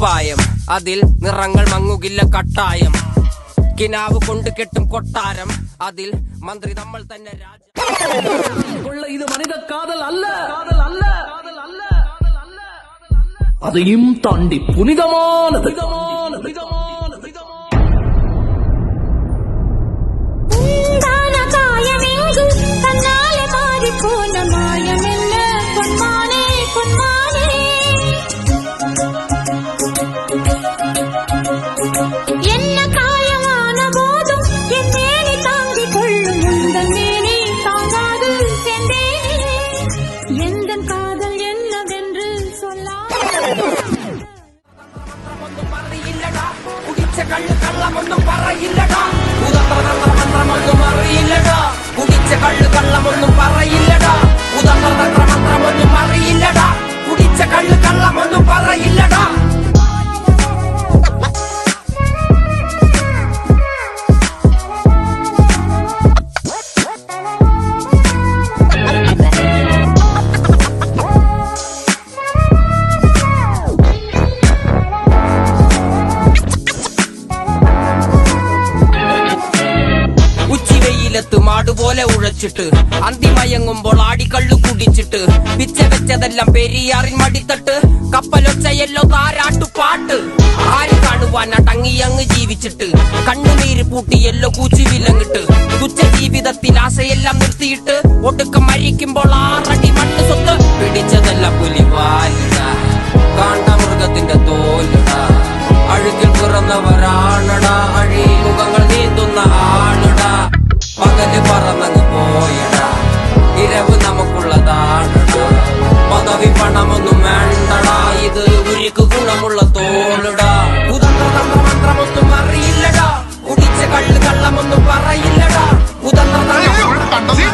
കുപ്പായം, അതിൽ നിറങ്ങൾ മങ്ങുകില്ല കട്ടായം. കിനാവ് കൊണ്ട് കെട്ടും കൊട്ടാരം, അതിൽ മന്ത്രി നമ്മൾ തന്നെ രാജ. ഇത് മനിത കാതൽ അല്ല, അതെയും താണ്ടി പുനിതമാനത്. കള്ള് കള്ളമൊന്നും പറയില്ലടാ, ഉദന്ത്രമന്ത്രമൊന്നും അറിയില്ലടാ. കുടിച്ച കള്ള് കള്ളമൊന്നും പറയില്ലടാ, ഉദന്ത്രമന്ത്രമൊന്നും അറിയില്ലടാ. കുടിച്ച കള്ള് കള്ളമൊന്നും പറയില്ലടാ. മാടുപോലെ ഉഴച്ചിട്ട് അന്തിമയങ്ങുമ്പോൾ ആടിക്കള്ളു കുടിച്ചിട്ട് പിച്ച വെച്ചതെല്ലാം പെരിയാറിൻ മടിത്തട്ട്. കപ്പലൊച്ചയല്ലോ താരാട്ടുപാട്ട്. ആര് കാണുവാൻ അടങ്ങിയങ്ങ് ജീവിച്ചിട്ട് കണ്ണുനീര് പൂട്ടിയല്ലോ കൂച്ചി വിലങ്ങിട്ട്. തുച്ഛ ജീവിതത്തിൽ ആശയെല്ലാം നിർത്തിയിട്ട് ഒടുക്കം മരിക്കുമ്പോൾ 6 അടി മണ്ണ് സ്വത്ത്. പിടിച്ചതെല്ലാം പുലിവാലിട, കാണ്ടാമൃഗത്തിന്റെ തോലിട. അഴുകിൽ പിറന്നവരാണടാ, അഴിമുഖങ്ങൾ നീന്തുന്ന ആളുടാ. പകല് പറന്നങ്ങ് പോയടാ, ഇരവ് നമുക്കുള്ളതാണടാ. പദവി പണമൊന്നും വേണ്ടടാ, ഇത് ഉരുക്ക് ഗുണമുള്ള തോളിടാ. ഉദന്ത്രമന്ത്രമൊന്നും അറിയില്ലടാ, കുടിച്ച കള്ള് കള്ളമൊന്നും പറയില്ലടാ. ഉദന്ത്രമന്ത്രമൊന്നും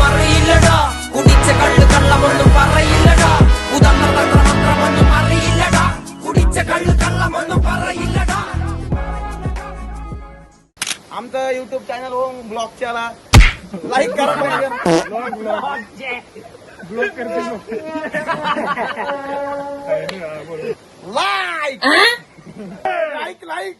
അറിയില്ലടാ, കുടിച്ച കള്ള് കള്ളമൊന്നും പറയില്ലടാ. ഉദന്ത്രമന്ത്രമൊന്നും അറിയില്ലടാ, കുടിച്ച कळलं कळलं പറയില്ലടാ. आमचं YouTube चॅनल हो ब्लॉग च्याला लाईक करा. ब्लॉग करते लाईक लाईक लाईक